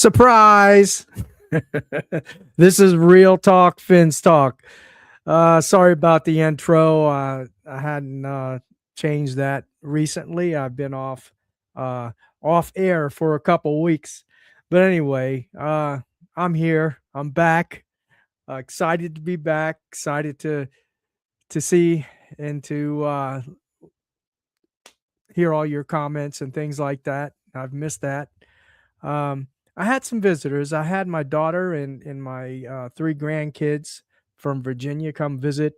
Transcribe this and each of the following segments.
Surprise! This is Real Talk, Fins Talk. Sorry about the intro. I hadn't changed that recently. I've been uh, off air for a couple weeks, but anyway, I'm here. I'm back. Excited to be back. Excited to see and to hear all your comments and things like that. I've missed that. Um, I had some visitors. I had my daughter and my three grandkids from Virginia come visit.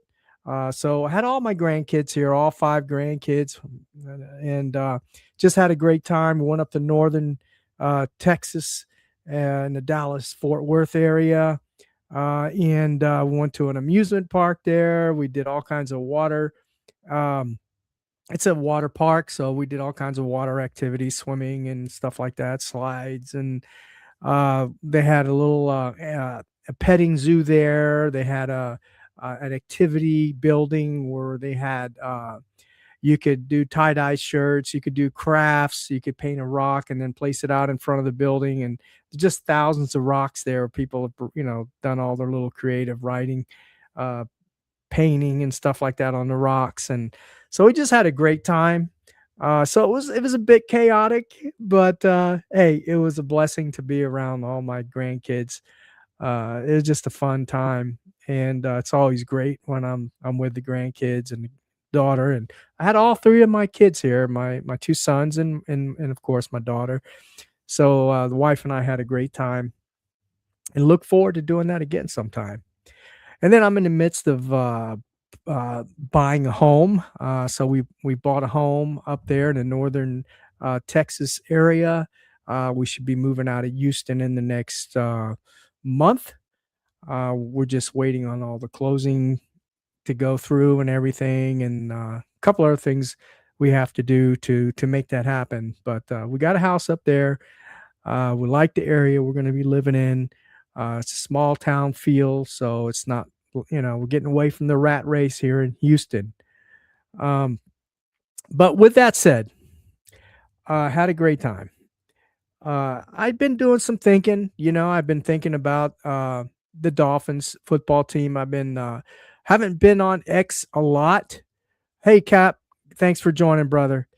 So I had all my grandkids here, all five grandkids, and just had a great time. We went up to northern Texas and the Dallas Fort Worth area, and we went to an amusement park there. We did all kinds of water. Um, it's a water park, so we did all kinds of water activities, swimming and stuff like that, slides, and they had a little a petting zoo there. They had a an activity building where they had you could do tie dye shirts, you could do crafts, you could paint a rock and then place it out in front of the building, and just thousands of rocks there. People have done all their little creative writing. Uh, Painting and stuff like that on the rocks, and so we just had a great time. So it was a bit chaotic, but hey, it was a blessing to be around all my grandkids. It was just a fun time, and it's always great when I'm with the grandkids and the daughter. And I had all three of my kids here, my two sons and of course my daughter. So the wife and I had a great time, and look forward to doing that again sometime. And then I'm in the midst of buying a home. So we bought a home up there in the northern Texas area. We should be moving out of Houston in the next month. We're just waiting on all the closing to go through and everything, and a couple other things we have to do to make that happen. But we got a house up there. We like the area we're going to be living in. It's a small town feel, so it's not, we're getting away from the rat race here in Houston. Um, but with that said, had a great time. I've been doing some thinking. I've been thinking about the Dolphins football team. I've been haven't been on X a lot. Hey, Cap, thanks for joining, brother.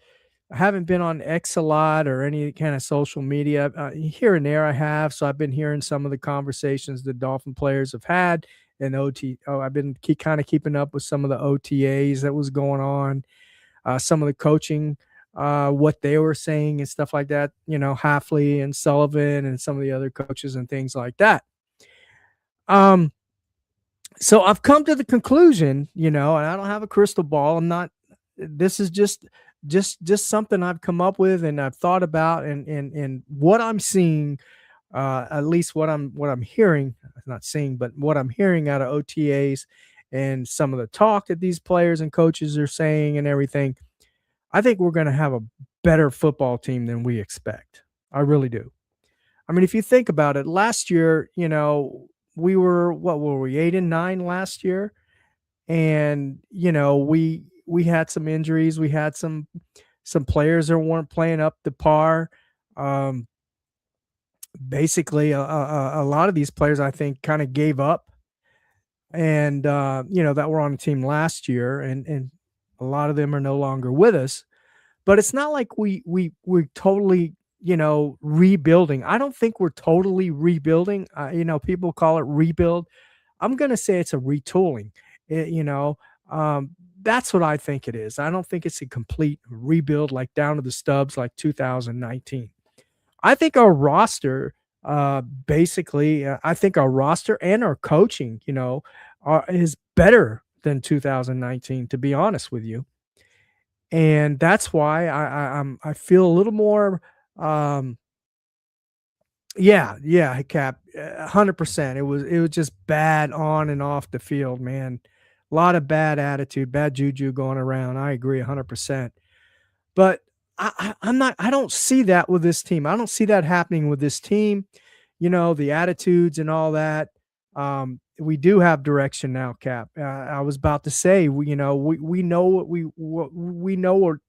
I haven't been on X a lot or any kind of social media. Here and there I have. So I've been hearing some of the conversations the Dolphin players have had and I've been kind of keeping up with some of the OTAs that was going on, some of the coaching, what they were saying and stuff like that, Halfley and Sullivan and some of the other coaches and things like that. Um, so I've come to the conclusion, and I don't have a crystal ball. This is just something I've come up with and I've thought about, and what I'm seeing, at least what I'm hearing, not seeing, but what I'm hearing out of OTAs and some of the talk that these players and coaches are saying and everything. I think we're going to have a better football team than we expect. I really do. I mean, if you think about it, last year, what were we, 8-9 last year? And we had some injuries. We had some players that weren't playing up to par. Um, Basically, a lot of these players, I think, kind of gave up, and that were on the team last year, and a lot of them are no longer with us. But it's not like we're totally rebuilding. I don't think we're totally rebuilding. People call it rebuild. I'm gonna say it's a retooling. It, you know, that's what I think it is. I don't think it's a complete rebuild, like down to the stubs, like 2019. I think our roster, I think our roster and our coaching, is better than 2019. To be honest with you, and that's why I feel a little more. Um, yeah, Cap, 100%. It was just bad on and off the field, man. A lot of bad attitude, bad juju going around. I agree 100%. But I'm not. I don't see that with this team. I don't see that happening with this team. The attitudes and all that. We do have direction now, Cap. I was about to say, we know what we know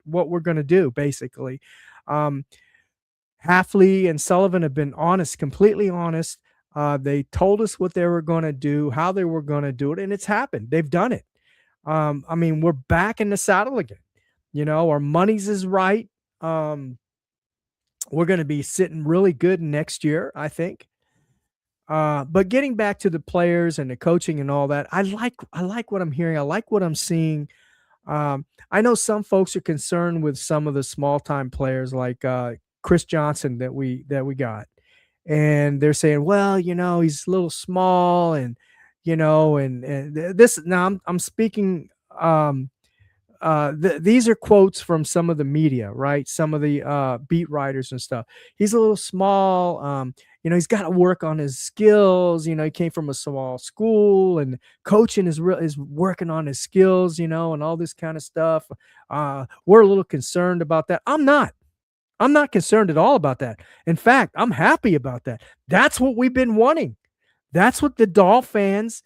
what we're going to do, basically. Um, Halfley and Sullivan have been honest, completely honest. They told us what they were going to do, how they were going to do it, and it's happened. They've done it. I mean, we're back in the saddle again. Our money's is right. Um, we're going to be sitting really good next year, I think. But getting back to the players and the coaching and all that, I like what I'm hearing. I like what I'm seeing. I know some folks are concerned with some of the small time players like Chris Johnson that we got, and they're saying, well, he's a little small, and this. Now I'm speaking. These are quotes from some of the media, right? Some of the beat writers and stuff. He's a little small. He's got to work on his skills. He came from a small school, and coaching is working on his skills. And all this kind of stuff. We're a little concerned about that. I'm not. I'm not concerned at all about that. In fact, I'm happy about that. That's what we've been wanting. That's what the Doll fans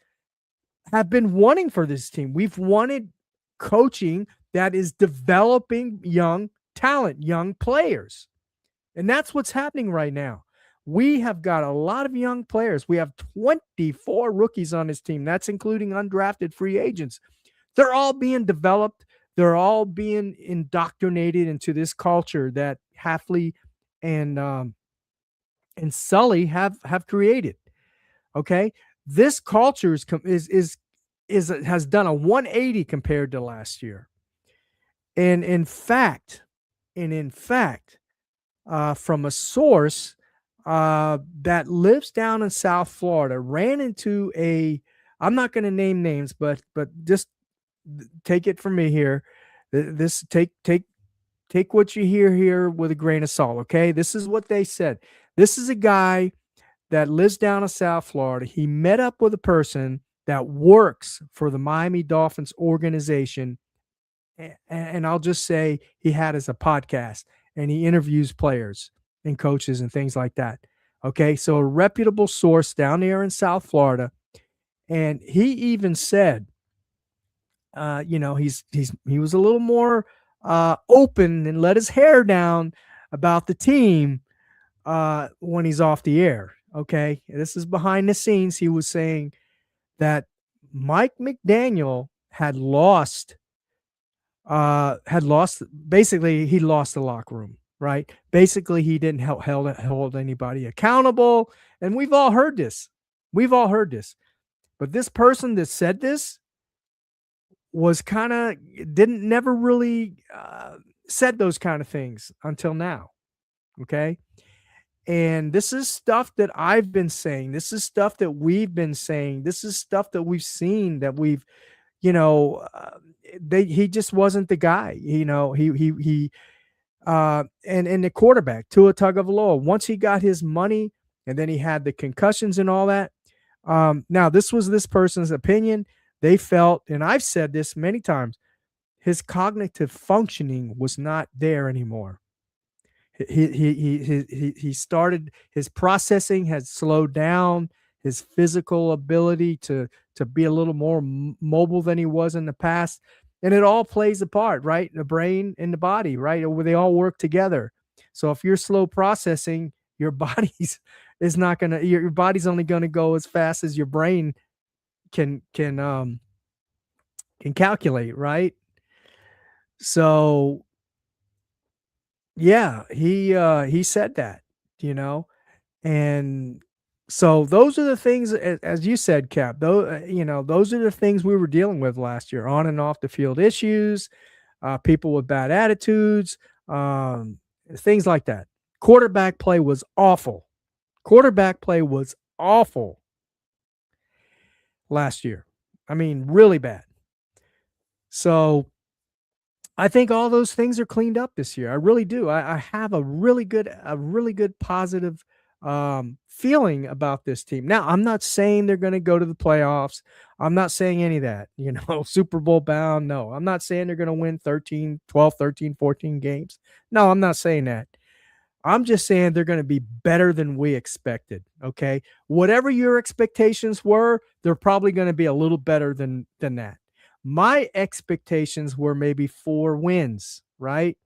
have been wanting for this team. We've wanted coaching that is developing young talent, young players. And that's what's happening right now. We have got a lot of young players. We have 24 rookies on this team. That's including undrafted free agents. They're all being developed. They're all being indoctrinated into this culture that Halfley and Sully have created. Okay, this culture is has done a 180 compared to last year, and in fact, from a source that lives down in South Florida, ran into a. I'm not going to name names, but just take it from me here. This take what you hear here with a grain of salt. Okay, this is what they said. This is a guy that lives down in South Florida. He met up with a person that works for the Miami Dolphins organization. And I'll just say he had as a podcast, and he interviews players and coaches and things like that. Okay. So a reputable source down there in South Florida. And he even said, he was a little more open and let his hair down about the team when he's off the air. Okay. This is behind the scenes. He was saying that Mike McDaniel had lost basically he lost the locker room, right? Basically, he didn't hold anybody accountable. And we've all heard this. We've all heard this. But this person that said this was kind of didn't never really said those kind of things until now. Okay. And this is stuff that I've been saying. This is stuff that we've been saying. This is stuff that we've seen that we've, you know, he just wasn't the guy. And the quarterback, Tua Tagovailoa, once he got his money and then he had the concussions and all that. Now, this was this person's opinion. They felt, and I've said this many times, his cognitive functioning was not there anymore. He started his processing had slowed down. His physical ability to be a little more mobile than he was in the past, and it all plays a part, right? The brain and the body, right? Where they all work together. So if you're slow processing, your body's only gonna go as fast as your brain can calculate, right? So yeah, he said that, you know, and so those are the things, as you said, Cap. Those are the things we were dealing with last year, on and off the field issues, people with bad attitudes, things like that. Quarterback play was awful. Quarterback play was awful last year. I mean, really bad. So I think all those things are cleaned up this year. I really do. I have a really good positive feeling about this team. Now, I'm not saying they're going to go to the playoffs. I'm not saying any of that, Super Bowl bound. No, I'm not saying they're going to win 13, 12, 13, 14 games. No, I'm not saying that. I'm just saying they're going to be better than we expected. Okay. Whatever your expectations were, they're probably going to be a little better than that. My expectations were maybe 4 wins, right?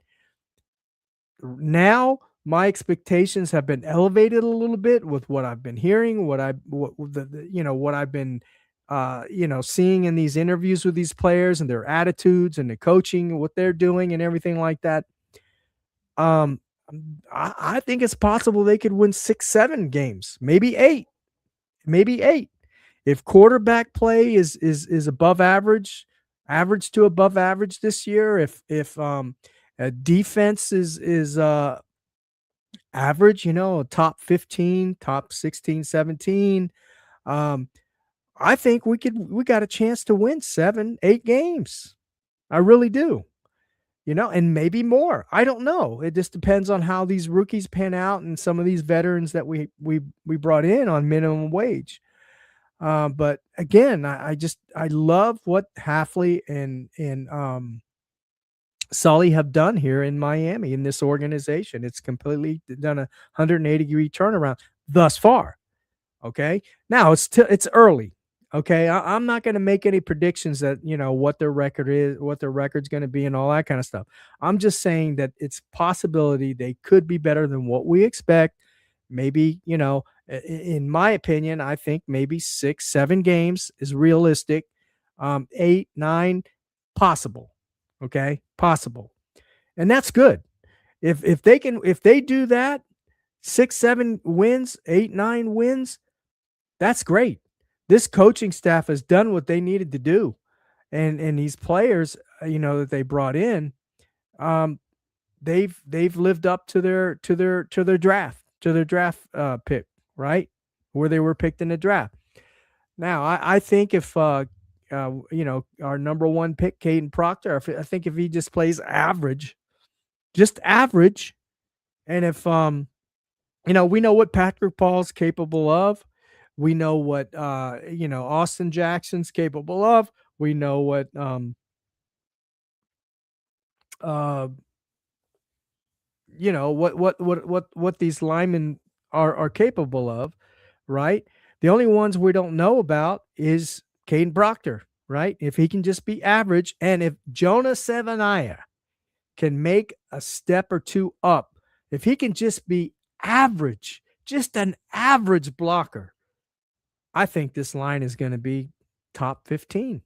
Now my expectations have been elevated a little bit with what I've been hearing, what what I've been seeing in these interviews with these players and their attitudes and the coaching, what they're doing and everything like that. Um, I think it's possible they could win 6, 7 games, maybe 8, maybe 8. If quarterback play is above average, average to above average this year, if defense is average, top 15, top 16, 17, um, I think we got a chance to win 7, 8 games. I really do. And maybe more. I don't know. It just depends on how these rookies pan out and some of these veterans that we brought in on minimum wage. But again, I love what Halfley and Sully have done here in Miami in this organization. It's completely done a 180-degree turnaround thus far. Okay. Now it's early. Okay. I'm not going to make any predictions that, what their record is, what their record's going to be and all that kind of stuff. I'm just saying that it's possibility they could be better than what we expect. Maybe, in my opinion, I think maybe 6, 7 games is realistic. 8, 9, possible. Okay. Possible. And that's good. If they do that, 6, 7 wins, 8, 9 wins, that's great. This coaching staff has done what they needed to do, and these players, that they brought in, um, they've lived up to their draft pick, right, where they were picked in the draft. Now, I think if our number one pick, Caden Proctor, I think if he just plays average, just average, and if we know what Patrick Paul's capable of. We know what Austin Jackson's capable of. We know uh what these linemen are capable of, right? The only ones we don't know about is Caden Proctor, right? If he can just be average, and if Jonah Savaniah can make a step or two up, if he can just be average, just an average blocker, I think this line is going to be top 15.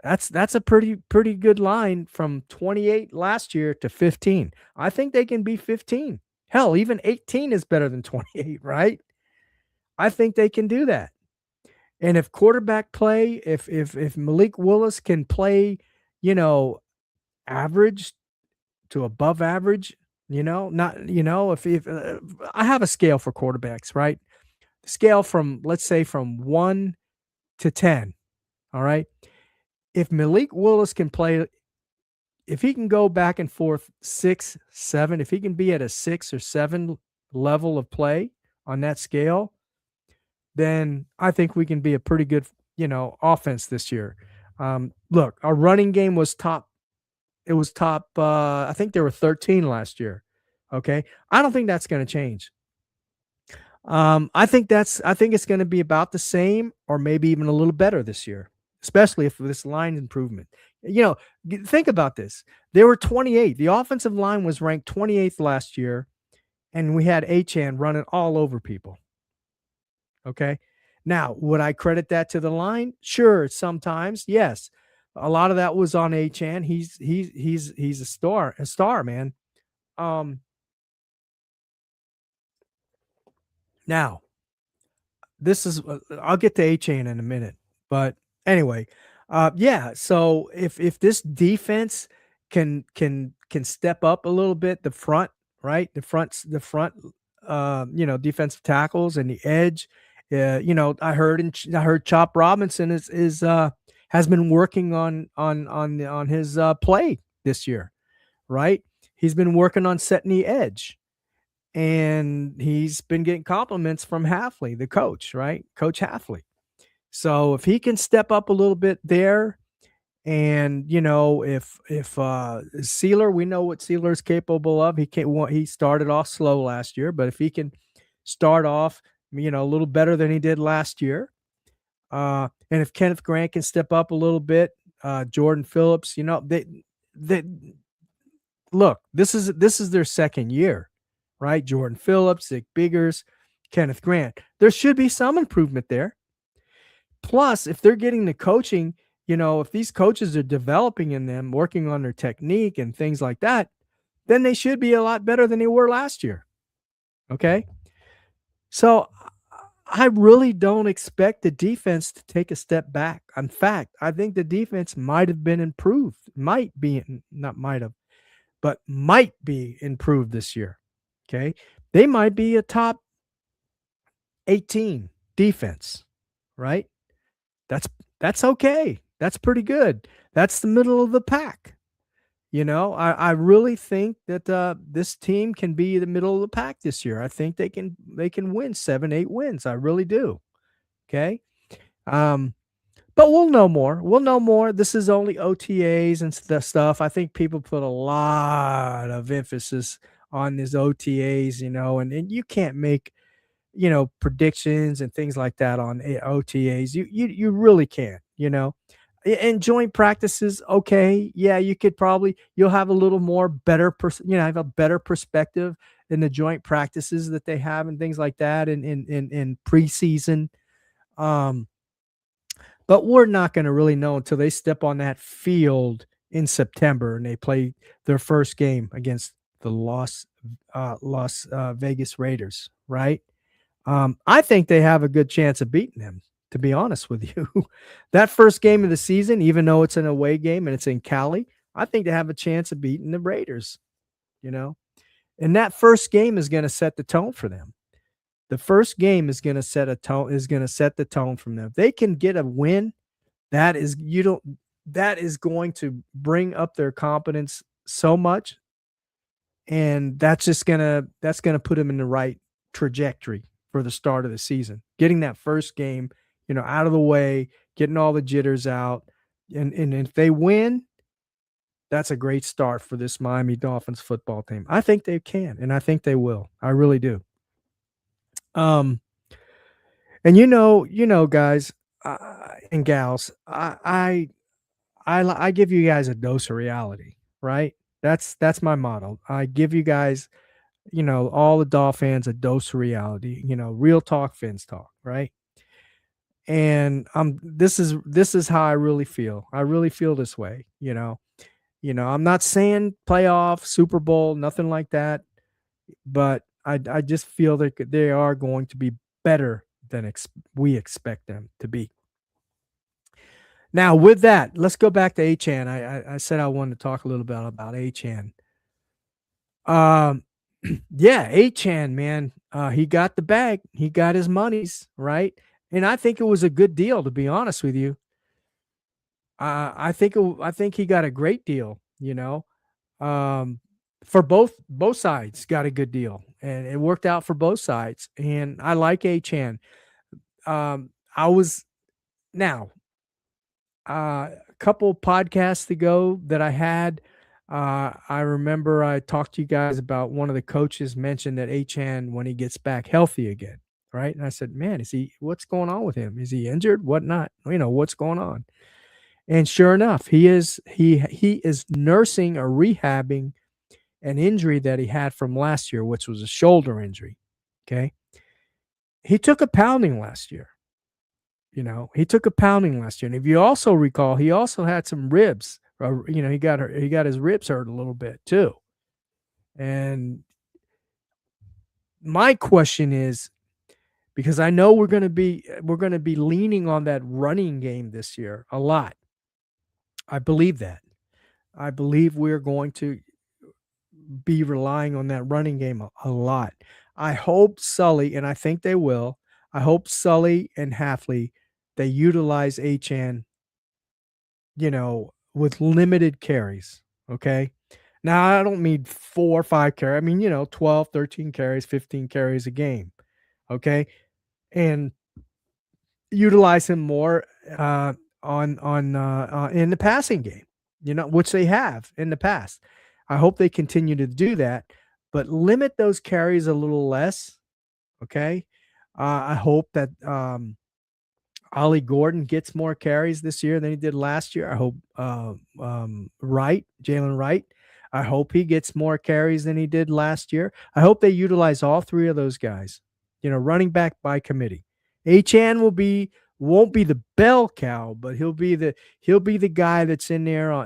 That's a pretty good line from 28 last year to 15. I think they can be 15. Hell, even 18 is better than 28, right? I think they can do that. And if quarterback play, if Malik Willis can play, average to above average, not if I have a scale for quarterbacks, right? Scale from, let's say, from 1 to 10. All right. If Malik Willis can play, if he can go back and forth 6, 7, if he can be at a 6 or 7 level of play on that scale, then I think we can be a pretty good, offense this year. Look, our running game was top. It was top. I think they were 13 last year. Okay. I don't think that's going to change. I think it's going to be about the same or maybe even a little better this year, especially if this line improvement. Think about this. They were 28. The offensive line was ranked 28th last year, and we had Achane running all over people. Okay. Now, would I credit that to the line? Sure, sometimes, yes. A lot of that was on Achane. He's a star, man. Now, this is I'll get to Achane in a minute, but anyway, yeah. So if this defense can step up a little bit, the front, right, the front, defensive tackles and the edge. I heard Chop Robinson is has been working on his play this year, right? He's been working on setting the edge, and he's been getting compliments from Halfley, the coach, right? Coach Halfley. So if he can step up a little bit there, and if Sealer, we know what Sealer is capable of. He started off slow last year, but if he can start off, a little better than he did last year, and if Kenneth Grant can step up a little bit, Jordan Phillips, they look. This is their second year. right? Jordan Phillips, Zig Biggers, Kenneth Grant. There should be some improvement there. Plus, if they're getting the coaching, if these coaches are developing in them, working on their technique and things like that, then they should be a lot better than they were last year. Okay. So I really don't expect the defense to take a step back. In fact, I think the defense might have been improved, might be, not might have, but might be improved this year. Okay. They might be a top 18 defense, right? That's that's okay. That's pretty good. That's the middle of the pack. I really think that this team can be the middle of the pack this year. I think they can win 7, 8 wins. I really do. Okay. Um, but we'll know more. We'll know more. This is only OTAs and stuff. I think people put a lot of emphasis on these OTAs, and you can't make predictions and things like that on OTAs. You really can't. And joint practices, okay, yeah, you'll have a little more better have a better perspective in the joint practices that they have and things like that in preseason. Um, but we're not going to really know until they step on that field in September and they play their first game against the Las Vegas Raiders, right? I think they have a good chance of beating them, to be honest with you. That first game of the season, even though it's an away game and it's in Cali, I think they have a chance of beating the Raiders, you know? And that first game is going to set the tone for them. The first game is going to set the tone from them. If they can get a win, that is going to bring up their confidence so much, and that's gonna put them in the right trajectory for the start of the season. Getting that first game, out of the way, getting all the jitters out, and if they win, that's a great start for this Miami Dolphins football team. I think they can, and I think they will. I really do. Um, and guys, and gals, I give you guys a dose of reality, right? That's my motto. I give you guys, all the Dolphins a dose of reality, real talk, Fins talk, right? And this is how I really feel. I really feel this way, I'm not saying playoff, Super Bowl, nothing like that, but I just feel that they are going to be better than we expect them to be. Now, with that, let's go back to Achane. I said I wanted to talk a little bit about Achane. Yeah, Achane, man, he got the bag. He got his monies, right? And I think it was a good deal, to be honest with you. I think he got a great deal, for both sides got a good deal, and it worked out for both sides. And I like Achane. I was now a couple podcasts ago that I had. I remember I talked to you guys about one of the coaches mentioned that Achane when he gets back healthy again, right? And I said, "Man, what's going on with him? Is he injured? What not? What's going on?" And sure enough, he is nursing or rehabbing an injury that he had from last year, which was a shoulder injury. Okay, he took a pounding last year. He took a pounding last year, and if you also recall, he also had some ribs. He got his ribs hurt a little bit too. And my question is, because I know we're going to be leaning on that running game this year a lot. I believe that. I believe we're going to be relying on that running game a lot. I hope Sully, and I think they will. I hope Sully and Halfley, they utilize Achane, with limited carries. Okay. Now, I don't mean 4 or 5 carries. I mean, 12, 13 carries, 15 carries a game. Okay. And utilize him more in the passing game, which they have in the past. I hope they continue to do that, but limit those carries a little less. Okay. I hope that Ollie Gordon gets more carries this year than he did last year. I hope Jalen Wright. I hope he gets more carries than he did last year. I hope they utilize all three of those guys. Running back by committee. Achan won't be the bell cow, but he'll be the guy that's in there,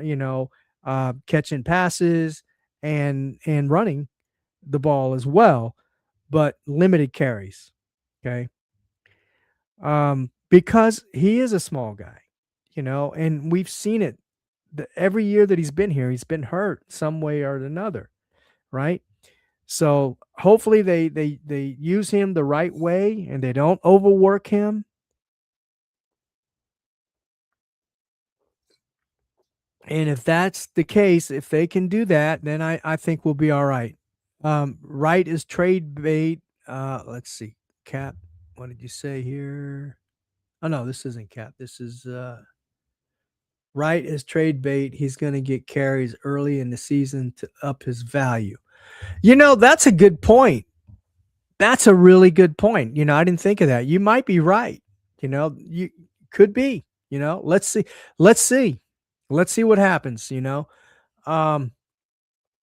catching passes and running the ball as well, but limited carries. Okay. Because he is a small guy, and we've seen it every year that he's been here, he's been hurt some way or another, right? So hopefully they use him the right way and they don't overwork him. And if that's the case, if they can do that, then I think we'll be all right. Wright is trade bait. Let's see. Cap, what did you say here? Oh no, this isn't Cap. This is Wright is trade bait. He's going to get carries early in the season to up his value. That's a good point. That's a really good point. I didn't think of that. You might be right. You could be. Let's see. Let's see. Let's see what happens. Um,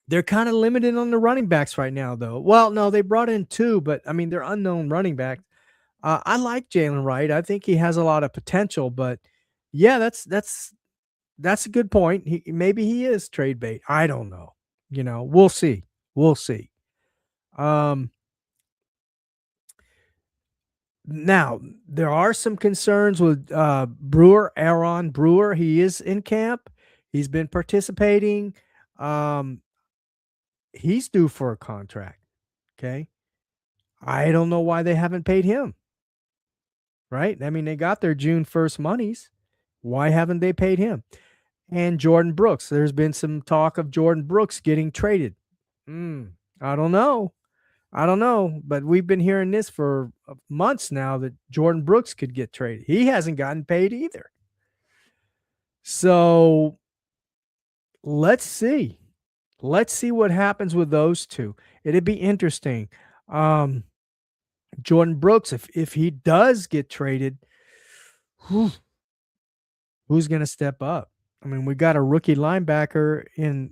they're kind of limited on the running backs right now, though. Well, no, they brought in two, but I mean they're unknown running backs. I like Jalen Wright. I think he has a lot of potential, but yeah, that's a good point. Maybe he is trade bait. I don't know. We'll see. We'll see. Um, Now there are some concerns with Brewer, Aaron Brewer. He is in camp. He's been participating. Um, he's due for a contract. Okay. I don't know why they haven't paid him. Right. I mean, they got their June 1st monies. Why haven't they paid him? And Jordan Brooks. There's been some talk of Jordan Brooks getting traded. I don't know. I don't know, but we've been hearing this for months now that Jordan Brooks could get traded. He hasn't gotten paid either. So let's see. Let's see what happens with those two. It'd be interesting. Jordan Brooks, if he does get traded, who's going to step up? I mean, we got a rookie linebacker in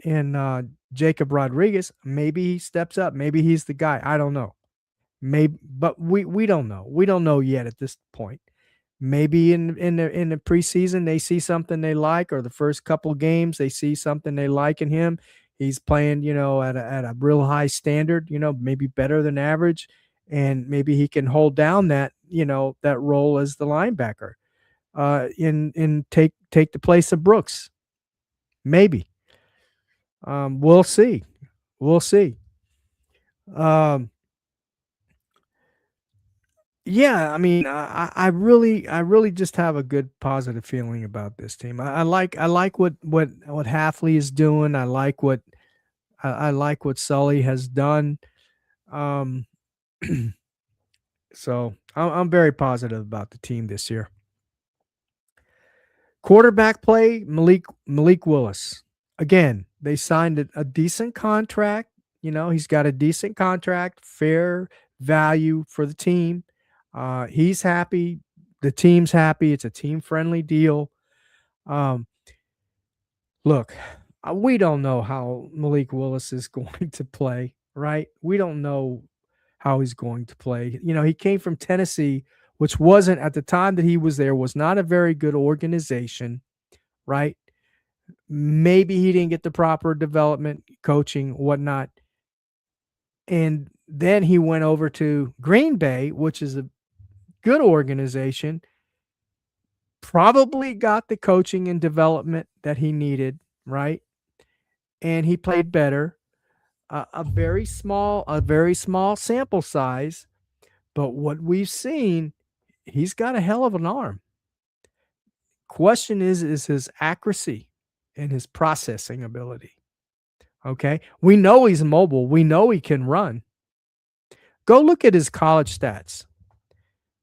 Jacob Rodriguez. Maybe he steps up. Maybe he's the guy. I don't know. Maybe, but we don't know. We don't know yet at this point. Maybe in the preseason they see something they like, or the first couple games they see something they like in him. He's playing, at a real high standard. Maybe better than average, and maybe he can hold down that role as the linebacker. In take the place of Brooks. Maybe. We'll see. We'll see. Yeah, I mean, I really just have a good positive feeling about this team. I like what Halfley is doing. I like what Sully has done. Um, so I'm very positive about the team this year. Quarterback play, Malik Willis. Again, they signed a decent contract. He's got a decent contract, fair value for the team. He's happy. The team's happy. It's a team-friendly deal. Um, Look, we don't know how Malik Willis is going to play, right? We don't know how he's going to play. He came from Tennessee, which wasn't at the time that he was there, was not a very good organization, right? Maybe he didn't get the proper development, coaching, whatnot. And then he went over to Green Bay, which is a good organization, probably got the coaching and development that he needed, right? And he played better. A very small sample size, but what we've seen, he's got a hell of an arm. Question is his accuracy and his processing ability. Okay. We know he's mobile. We know he can run. Go look at his college stats.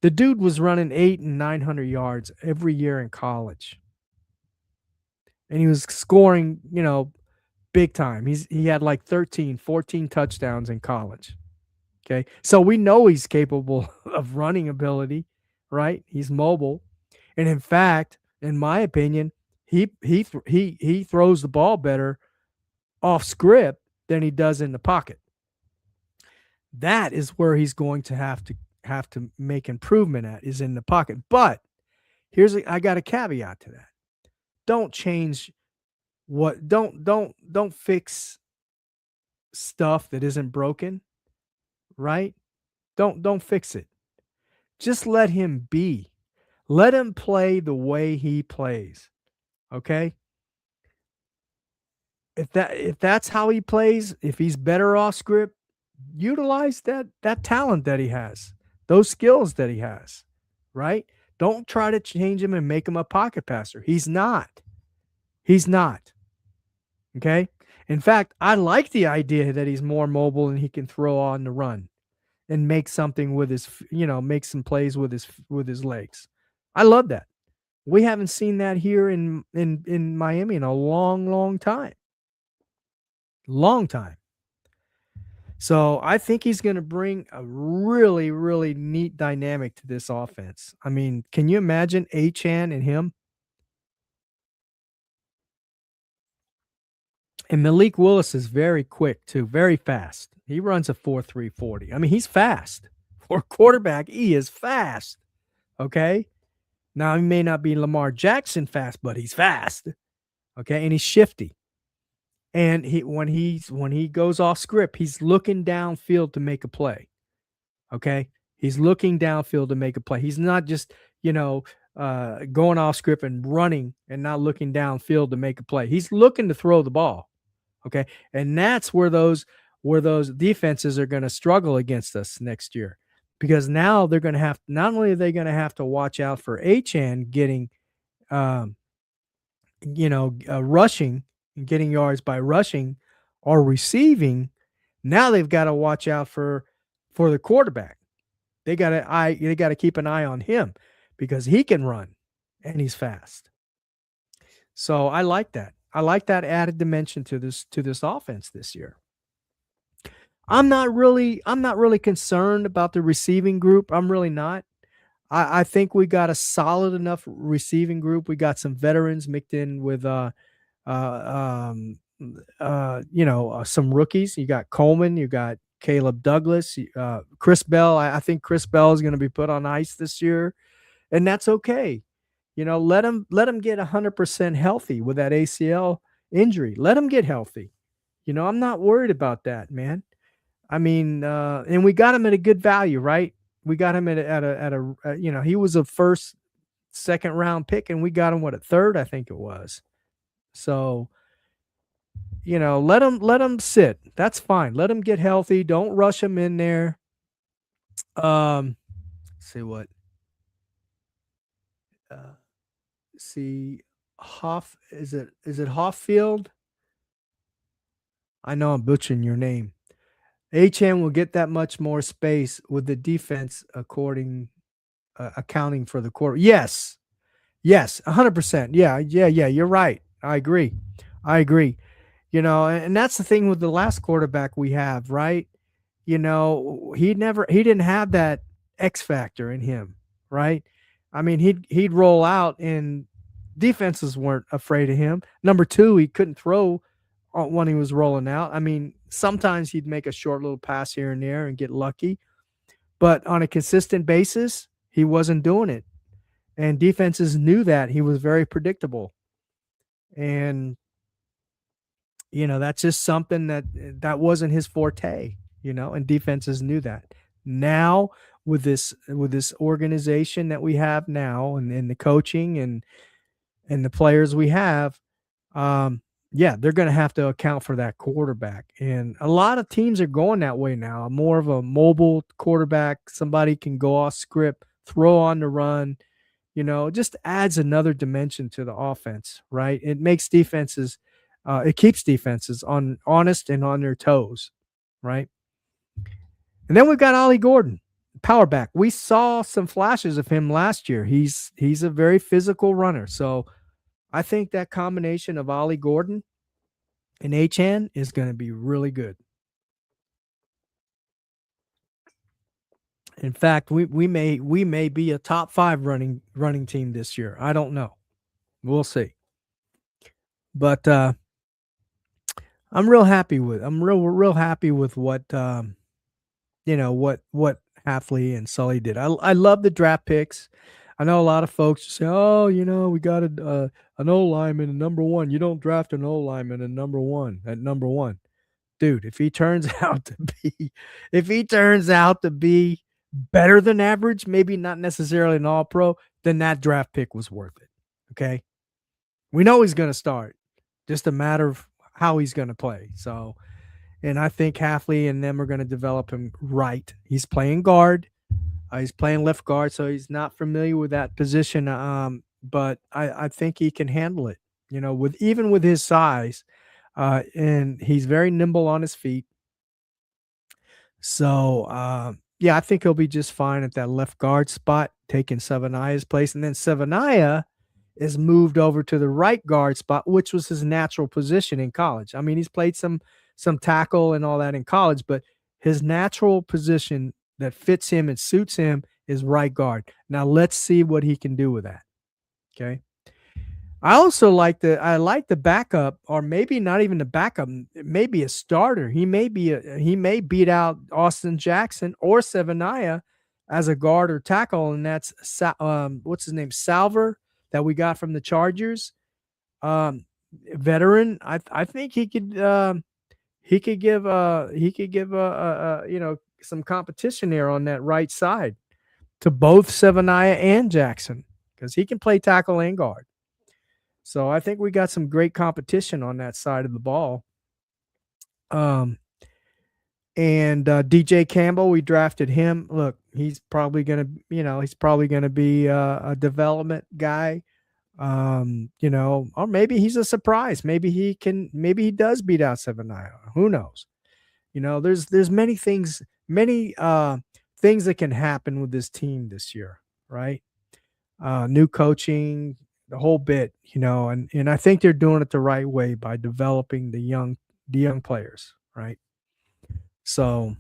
The dude was running 800 and 900 yards every year in college. And he was scoring, big time. He had like 13, 14 touchdowns in college. Okay. So we know he's capable of running ability, right? He's mobile. And in fact, in my opinion, he throws the ball better off script than he does in the pocket. That is where he's going to have to make improvement at, is in the pocket. But I got a caveat to that. Don't change what don't fix stuff that isn't broken, right? Don't fix it. Just let him be. Let him play the way he plays. Okay? If that's how he plays, if he's better off script, utilize that talent that he has, those skills that he has, right? Don't try to change him and make him a pocket passer. He's not. He's not. Okay? In fact, I like the idea that he's more mobile and he can throw on the run and make something with make some plays with his legs. I love that. We haven't seen that here in Miami in a long, long time. Long time. So I think he's going to bring a really, really neat dynamic to this offense. I mean, can you imagine Achan and him? And Malik Willis is very quick too, very fast. He runs a 4.340. I mean, he's fast. For a quarterback, he is fast. Okay? Now, he may not be Lamar Jackson fast, but he's fast. Okay? And he's shifty. And when he goes off script, he's looking downfield to make a play. Okay? He's looking downfield to make a play. He's not just, going off script and running and not looking downfield to make a play. He's looking to throw the ball. Okay? And that's where those defenses are going to struggle against us next year. Because now they're going to have, not only are they going to have to watch out for Achan getting rushing and getting yards by rushing or receiving, now they've got to watch out for the quarterback. They got to keep an eye on him because he can run and he's fast. So I like that. I like that added dimension to this offense this year. I'm not really concerned about the receiving group. I'm really not. I think we got a solid enough receiving group. We got some veterans mixed in with some rookies. You got Coleman, you got Caleb Douglas, Chris Bell. I think Chris Bell is going to be put on ice this year, and that's okay. Let him get 100% healthy with that ACL injury. Let him get healthy. I'm not worried about that, man. I mean, and we got him at a good value, right? We got him he was a first, second round pick, and we got him at third, I think it was. So, let him sit. That's fine. Let him get healthy. Don't rush him in there. Let's see what. See, is it Hoffield? I know I'm butchering your name. Achan will get that much more space with the defense accounting for the quarter. Yes, 100%. Yeah. You're right. I agree. And that's the thing with the last quarterback we have, right? He didn't have that X factor in him, right? I mean, he'd roll out and defenses weren't afraid of him. Number two, he couldn't throw when he was rolling out. I mean, sometimes he'd make a short little pass here and there and get lucky, but on a consistent basis, he wasn't doing it. And defenses knew that. He was very predictable. And that's just something that wasn't his forte, and defenses knew that. Now with this organization that we have now and the coaching and the players we have, they're going to have to account for that quarterback. And a lot of teams are going that way now. More of a mobile quarterback, somebody can go off script, throw on the run, just adds another dimension to the offense, right? It makes defenses, it keeps defenses honest and on their toes, right? And then we've got Ollie Gordon, power back. We saw some flashes of him last year. He's a very physical runner. So I think that combination of Ollie Gordon and Achan is going to be really good. In fact, we may be a top 5 running team this year. I don't know. We'll see. But I'm real happy with what, what Halfley and Sully did. I love the draft picks. I know a lot of folks say, "Oh, we got an O lineman at number one. You don't draft an O lineman at number one." Dude, if he turns out to be if he turns out to be better than average, maybe not necessarily an all pro, then that draft pick was worth it. Okay. We know he's going to start, just a matter of how he's going to play. So, and I think Halfley and them are going to develop him right. He's playing guard. He's playing left guard, so he's not familiar with that position. But I think he can handle it. With even with his size, and he's very nimble on his feet. So, yeah, I think he'll be just fine at that left guard spot, taking Savania's place. And then Savania is moved over to the right guard spot, which was his natural position in college. I mean, he's played some tackle and all that in college, but his natural position that fits him and suits him is right guard. Now let's see what he can do with that. Okay. I like the backup, or maybe not even the backup, maybe a starter. He may beat out Austin Jackson or Sevania as a guard or tackle, and that's what's his name, Salver, that we got from the Chargers. Veteran. I think he could give some competition there on that right side to both Sevania and Jackson, because he can play tackle and guard. So I think we got some great competition on that side of the ball. And DJ Campbell, we drafted him. Look, he's probably gonna be a development guy. Or maybe he's a surprise. Maybe he does beat out Sevania. Who knows? There's many things, things that can happen with this team this year, right? New coaching, the whole bit, and I think they're doing it the right way by developing the young players, right? So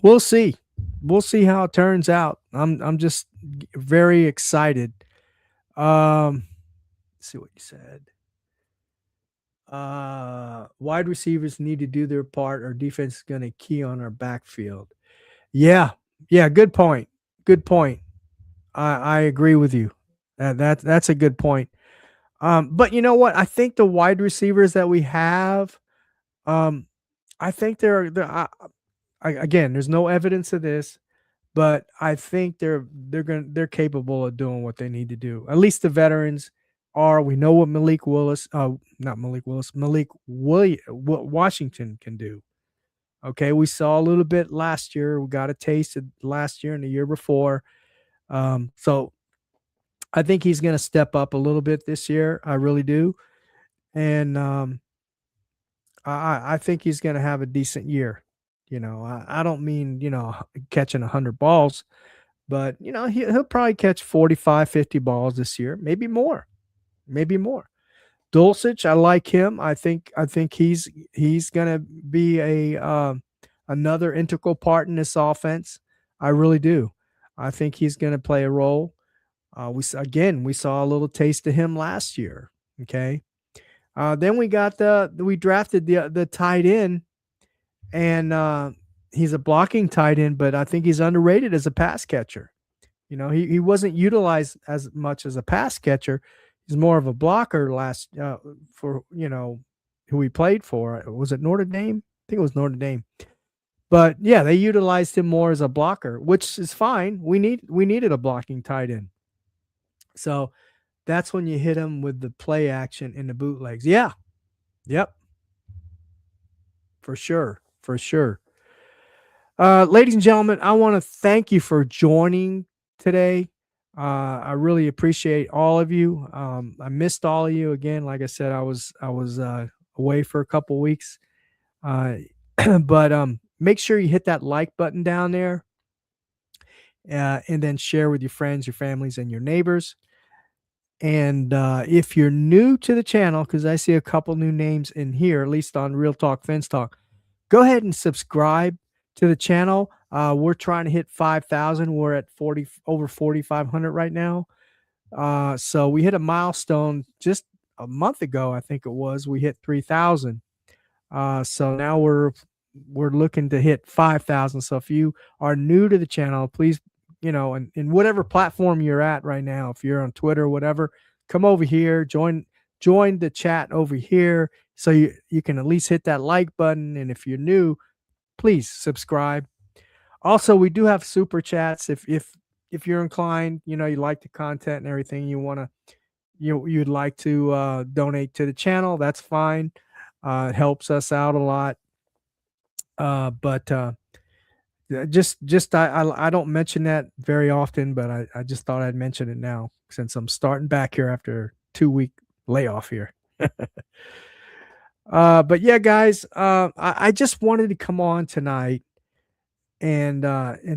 we'll see. We'll see how it turns out. I'm just very excited. Let's see what you said. Wide receivers need to do their part. Our defense is going to key on our backfield. Yeah, yeah, good point. Good point. I agree with you. That's a good point. But you know what? I think the wide receivers that we have, um, I think again, there's no evidence of this, but I think they're capable of doing what they need to do. At least the veterans are. We know what Malik Washington can do. Okay, we saw a little bit last year. We got a taste of last year and the year before. So I think he's going to step up a little bit this year. I really do. And I think he's going to have a decent year. I don't mean, catching 100 balls, but, he'll probably catch 45, 50 balls this year, maybe more, maybe more. Dulcich, I like him. I think he's going to be another integral part in this offense. I really do. I think he's going to play a role. We saw a little taste of him last year. Okay. Then we drafted the tight end, and he's a blocking tight end, but I think he's underrated as a pass catcher. He wasn't utilized as much as a pass catcher. He's more of a blocker for who he played for. Was it Notre Dame? I think it was Notre Dame. But yeah, they utilized him more as a blocker, which is fine. We needed a blocking tight end. So that's when you hit him with the play action and the bootlegs. Yeah. Yep. For sure. For sure. Ladies and gentlemen, I want to thank you for joining today. I really appreciate all of you. I missed all of you again. Like I said, I was away for a couple weeks. But make sure you hit that like button down there, and then share with your friends, your families, and your neighbors. And if you're new to the channel, because I see a couple new names in here, at least on Real Talk Fence Talk, go ahead and subscribe to the channel. We're trying to hit 5,000. We're at over 4,500 right now. So we hit a milestone just a month ago. I think it was, we hit 3,000. So now we're looking to hit 5,000. So if you are new to the channel, please, in whatever platform you're at right now, if you're on Twitter or whatever, come over here, join the chat over here, so you can at least hit that like button. And if you're new, please subscribe. Also, we do have super chats. If you're inclined, you like the content and everything, you'd like to donate to the channel, that's fine. It helps us out a lot. But just I don't mention that very often, but I just thought I'd mention it now since I'm starting back here after 2 week layoff here. But yeah, guys, I just wanted to come on tonight and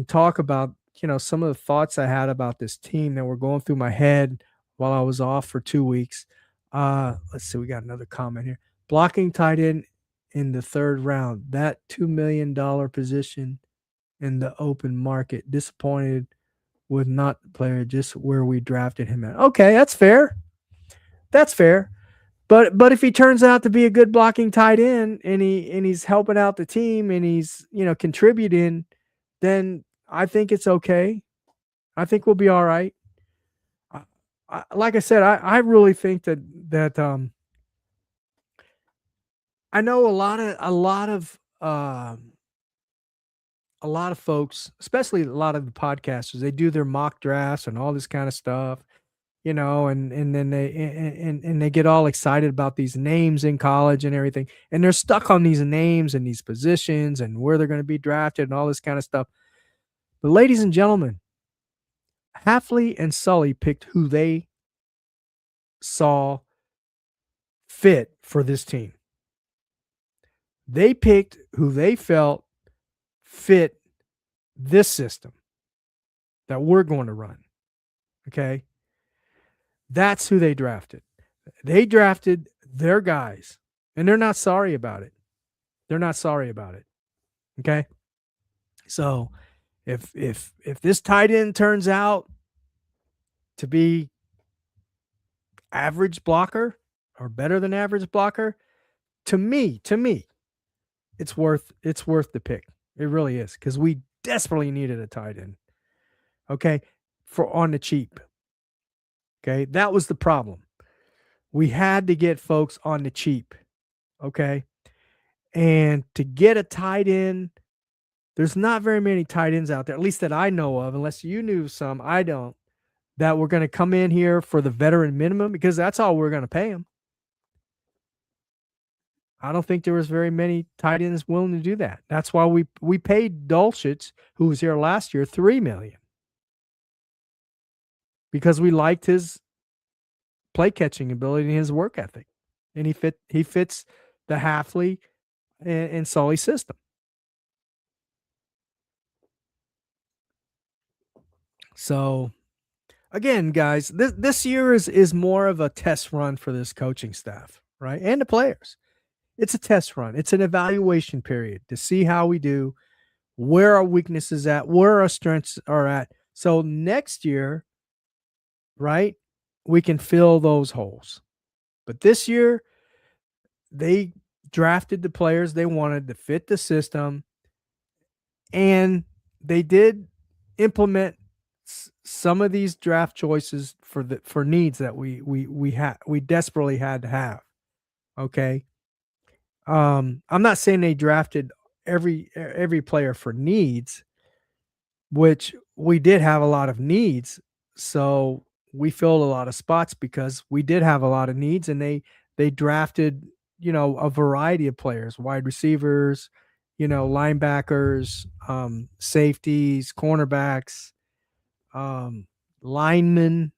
talk about some of the thoughts I had about this team that were going through my head while I was off for 2 weeks. Let's see, we got another comment here. Blocking tight end in the third round, that $2 million position in the open market. Disappointed with not the player, just where we drafted him at. Okay, that's fair. That's fair. But if he turns out to be a good blocking tight end and he's helping out the team and he's contributing, then I think it's okay. I think we'll be all right. Like I said, I really think that I know a lot of folks, especially a lot of the podcasters, they do their mock drafts and all this kind of stuff, and then and they get all excited about these names in college and everything, and they're stuck on these names and these positions and where they're going to be drafted and all this kind of stuff. But ladies and gentlemen, Halfley and Sully picked who they saw fit for this team. They picked who they felt fit this system that we're going to run. Okay. That's who they drafted. They drafted their guys, and they're not sorry about it. They're not sorry about it. Okay. So if this tight end turns out to be average blocker or better than average blocker, to me, it's worth the pick. It really is, because we desperately needed a tight end. Okay. For on the cheap. Okay. That was the problem. We had to get folks on the cheap. Okay. And to get a tight end, there's not very many tight ends out there, at least that I know of, unless you knew some, I don't, that we're going to come in here for the veteran minimum, because that's all we're going to pay them. I don't think there was very many tight ends willing to do that. That's why we paid Dulcich, who was here last year, $3 million, because we liked his play catching ability and his work ethic, and he fits the Halfley and Sully system. So again, guys, this year is more of a test run for this coaching staff, right? And the players. It's a test run. It's an evaluation period to see how we do, where our weaknesses at, where our strengths are at. So next year, right, we can fill those holes. But this year, they drafted the players they wanted to fit the system, and they did implement some of these draft choices for needs that we desperately had to have. Okay. I'm not saying they drafted every player for needs, which we did have a lot of needs. So we filled a lot of spots because we did have a lot of needs, and they drafted, a variety of players, wide receivers, linebackers, safeties, cornerbacks, linemen.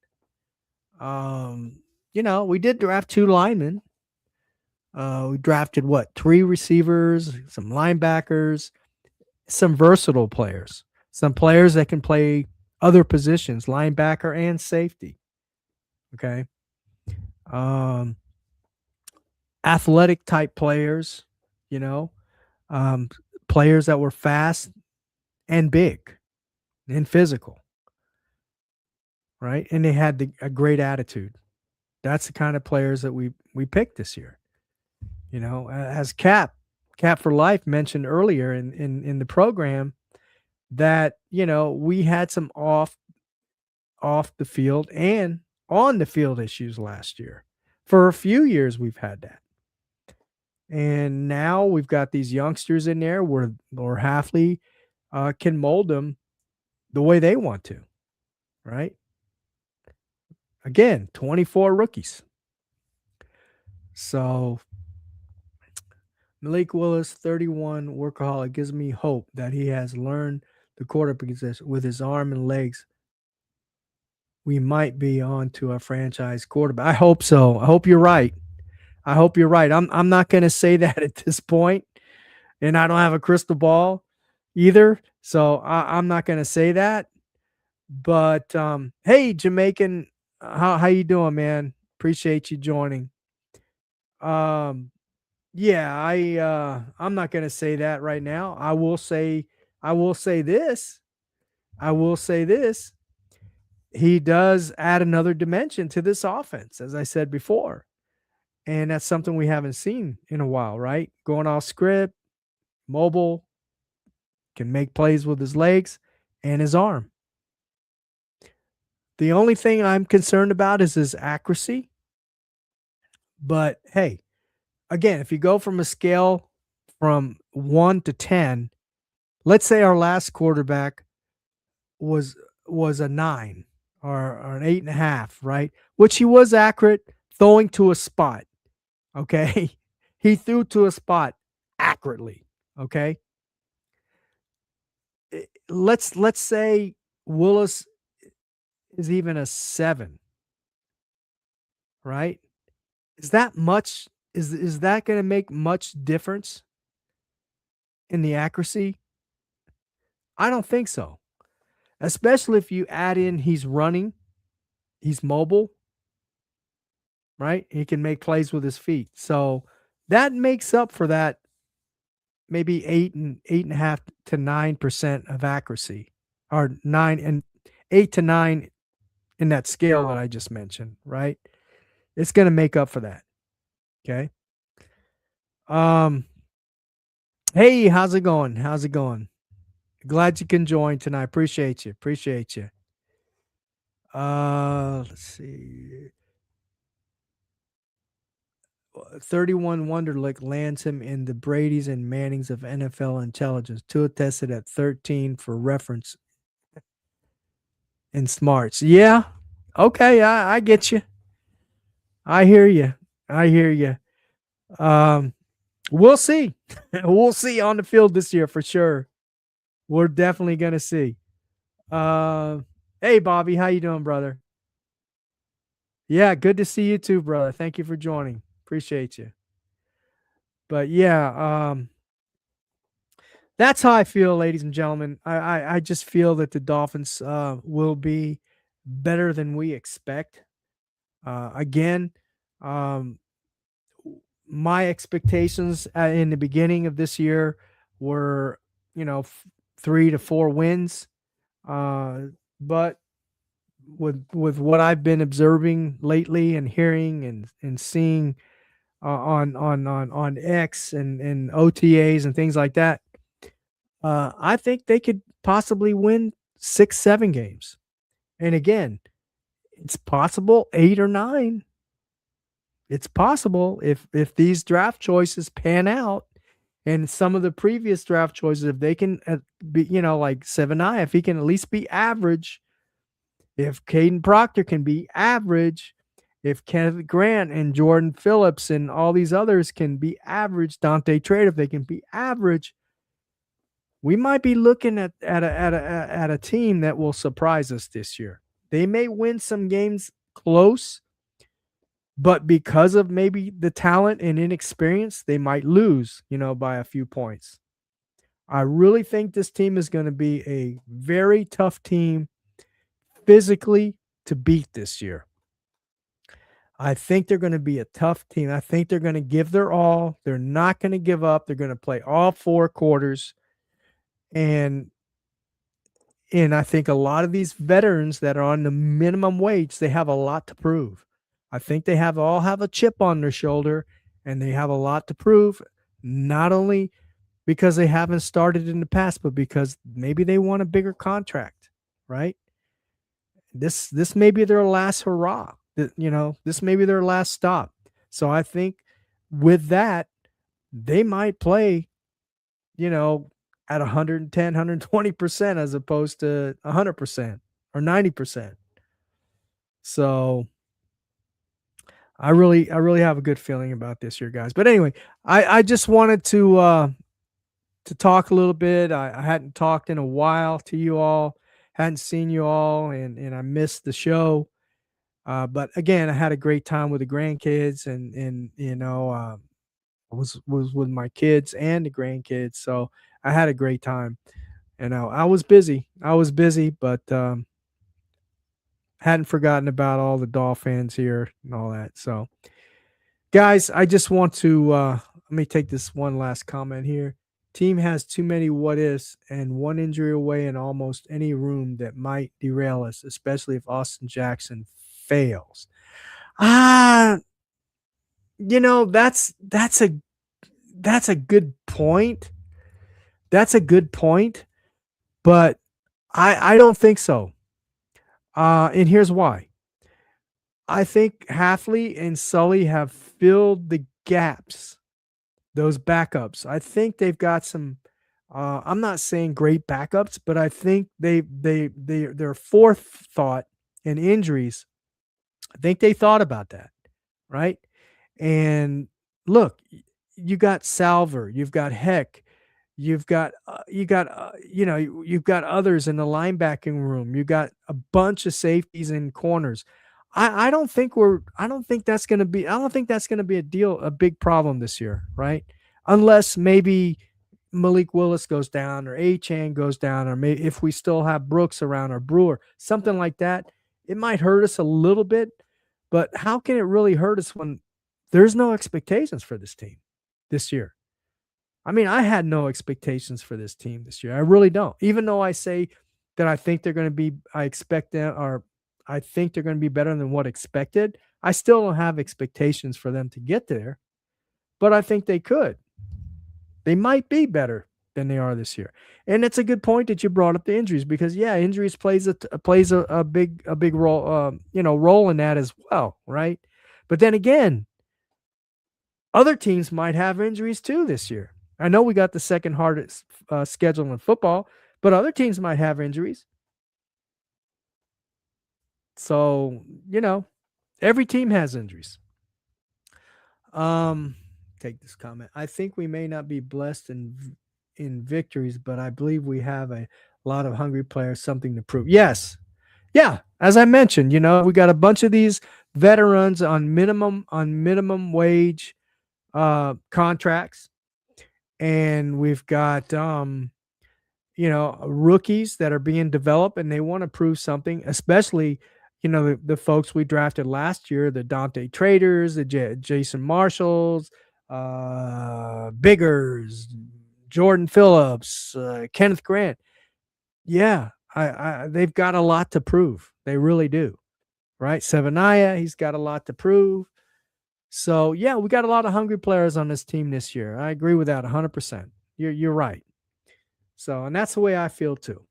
We did draft 2 linemen. We drafted 3 receivers, some linebackers, some versatile players, some players that can play other positions, linebacker and safety. Okay. Athletic type players, players that were fast and big and physical. Right. And they had a great attitude. That's the kind of players that we picked this year. As Cap Cat for Life mentioned earlier in the program that, we had some off the field and on the field issues last year. For a few years, we've had that. And now we've got these youngsters in there where Halfley can mold them the way they want to, right? Again, 24 rookies. So Malik Willis, 31, workaholic, gives me hope that he has learned the quarterback position with his arm and legs. We might be on to a franchise quarterback. I hope so. I hope you're right. I hope you're right. I'm not going to say that at this point, and I don't have a crystal ball either, so I'm not going to say that. But hey, Jamaican, how you doing, man? Appreciate you joining. Yeah, I'm not going to say that right now. I will say this. I will say this. He does add another dimension to this offense, as I said before. And that's something we haven't seen in a while, right? Going off script, mobile, can make plays with his legs and his arm. The only thing I'm concerned about is his accuracy. But hey, again, if you go from a scale from 1 to 10, let's say our last quarterback was a 9 or an 8.5, right? Which he was accurate throwing to a spot. Okay. He threw to a spot accurately. Okay. Let's say Willis is even a 7, right? Is that much? Is that going to make much difference in the accuracy? I don't think so. Especially if you add in he's running, he's mobile, right? He can make plays with his feet. So that makes up for that maybe 8.5 to 9% of accuracy, or 8 to 9 in that scale that I just mentioned, right? It's going to make up for that. Okay. Hey, how's it going? How's it going? Glad you can join tonight. Appreciate you. Appreciate you. Let's see. 31 Wonderlick lands him in the Brady's and Mannings of NFL intelligence. Tua tested at 13 for reference in smarts. Yeah. Okay. I get you. I hear you. I hear you. We'll see. We'll see on the field this year for sure. We're definitely going to see. Hey, Bobby, how you doing, brother? Yeah, good to see you too, brother. Thank you for joining. Appreciate you. But yeah, that's how I feel, ladies and gentlemen. I just feel that the Dolphins will be better than we expect. Again, my expectations in the beginning of this year were, 3 to 4 wins. But with what I've been observing lately and hearing and seeing on X and OTAs and things like that, I think they could possibly win 6, 7 games. And again, it's possible 8 or 9. It's possible if these draft choices pan out, and some of the previous draft choices, if they can be, like 7-9, if he can at least be average, if Caden Proctor can be average, if Kenneth Grant and Jordan Phillips and all these others can be average, Dante Trade, if they can be average, we might be looking at a team that will surprise us this year. They may win some games close, but because of maybe the talent and inexperience, they might lose, by a few points. I really think this team is going to be a very tough team physically to beat this year. I think they're going to be a tough team. I think they're going to give their all. They're not going to give up. They're going to play all 4 quarters. And I think a lot of these veterans that are on the minimum wage, they have a lot to prove. I think they all have a chip on their shoulder, and they have a lot to prove. not only because they haven't started in the past, but because maybe they want a bigger contract, right? This may be their last hurrah. This may be their last stop. So I think with that, they might play, you know, at 110, 120% as opposed to 100% or 90%. So I really have a good feeling about this year, guys. But anyway, I just wanted to talk a little bit. I hadn't talked in a while to you all, hadn't seen you all, and I missed the show. But again, I had a great time with the grandkids, and was with my kids and the grandkids, so I had a great time. And I was busy. I was busy, but hadn't forgotten about all the Dolphins here and all that. So, guys, I just want to let me take this one last comment here. Team has too many what ifs and one injury away in almost any room that might derail us, especially if Austin Jackson fails. Ah, that's a good point. That's a good point, but I don't think so. And here's why. I think Halfley and Sully have filled the gaps, those backups. I think they've got some. I'm not saying great backups, but I think their forethought in injuries. I think they thought about that, right? And look, you got Salver, you've got Heck, you've got others in the linebacking room. You got a bunch of safeties and corners. I don't think that's gonna be a big problem this year, right? Unless maybe Malik Willis goes down or A-Chan goes down, or maybe if we still have Brooks around or Brewer, something like that, it might hurt us a little bit. But how can it really hurt us when there's no expectations for this team this year? I mean, I had no expectations for this team this year. I really don't. Even though I say that I think they're going to be, I expect them, or I think they're going to be better than what expected. I still don't have expectations for them to get there, but I think they could. They might be better than they are this year. And it's a good point that you brought up the injuries, because yeah, injuries plays a big role, role in that as well, right? But then again, other teams might have injuries too this year. I know we got the second hardest schedule in football, but other teams might have injuries. So, every team has injuries. Um, take this comment. I think we may not be blessed in victories, but I believe we have a lot of hungry players, something to prove. Yes. Yeah, as I mentioned, we got a bunch of these veterans on minimum wage contracts, and we've got rookies that are being developed, and they want to prove something, especially the folks we drafted last year, the Dante Traders, the Jason Marshalls, Biggers, Jordan Phillips, Kenneth Grant. Yeah, they've got a lot to prove. They really do, right? Severnaya, he's got a lot to prove. So yeah, we got a lot of hungry players on this team this year. I agree with that 100%. You're right. So, and that's the way I feel too.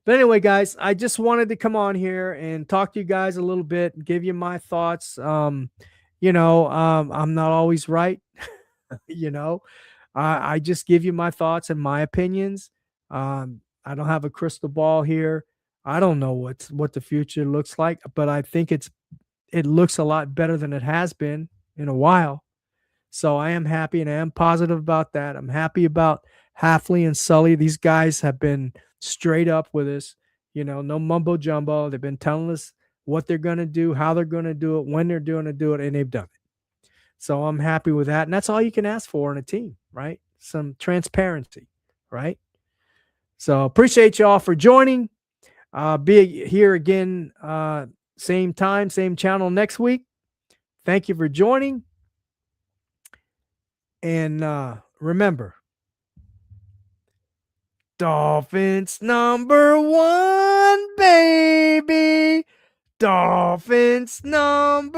But anyway, guys, I just wanted to come on here and talk to you guys a little bit, give you my thoughts. I'm not always right. you know, I just give you my thoughts and my opinions. I don't have a crystal ball here. I don't know what the future looks like, but I think it looks a lot better than it has been in a while. So I am happy and I am positive about that. I'm happy about Halfley and Sully. These guys have been straight up with us, no mumbo jumbo. They've been telling us what they're going to do, how they're going to do it, when they're going to do it, and they've done it. So I'm happy with that. And that's all you can ask for in a team, right? Some transparency, right? So appreciate y'all for joining. Be here again, same time, same channel next week. Thank you for joining. And remember, Dolphins #1, baby. Dolphins #1.